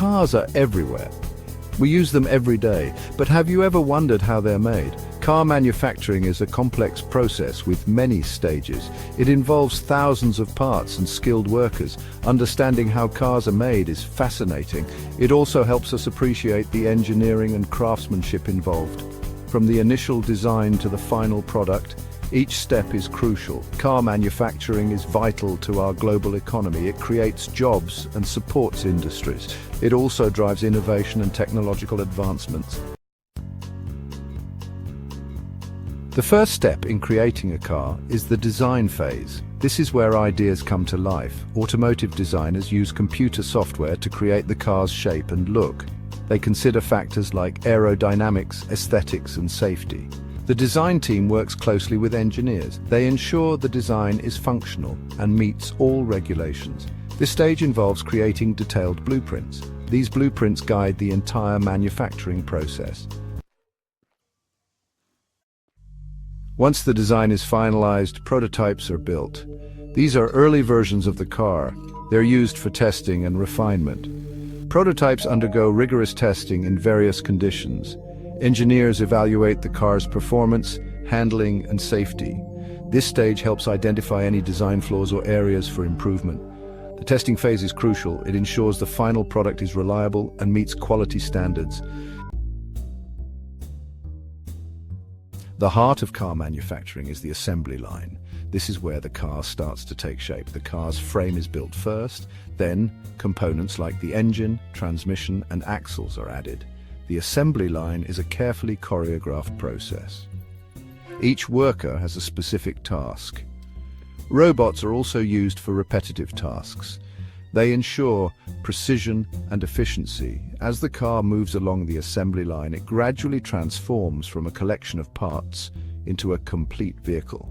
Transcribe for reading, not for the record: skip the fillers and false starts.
Cars are everywhere. We use them every day, but have you ever wondered how they're made? Car manufacturing is a complex process with many stages. It involves thousands of parts and skilled workers. Understanding how cars are made is fascinating. It also helps us appreciate the engineering and craftsmanship involved. From the initial design to the final product, each step is crucial. Car manufacturing is vital to our global economy. It creates jobs and supports industries. It also drives innovation and technological advancements. The first step in creating a car is the design phase. This is where ideas come to life. Automotive designers use computer software to create the car's shape and look. They consider factors like aerodynamics, aesthetics, and safety. The design team works closely with engineers. They ensure the design is functional and meets all regulations. This stage involves creating detailed blueprints. These blueprints guide the entire manufacturing process. Once the design is finalized, prototypes are built. These are early versions of the car. They're used for testing and refinement. Prototypes undergo rigorous testing in various conditions. Engineers evaluate the car's performance, handling, and safety. This stage helps identify any design flaws or areas for improvement. The testing phase is crucial. It ensures the final product is reliable and meets quality standards. The heart of car manufacturing is the assembly line. This is where the car starts to take shape. The car's frame is built first, then components like the engine, transmission, and axles are added. The assembly line is a carefully choreographed process. Each worker has a specific task. Robots are also used for repetitive tasks. They ensure precision and efficiency. As the car moves along the assembly line, it gradually transforms from a collection of parts into a complete vehicle.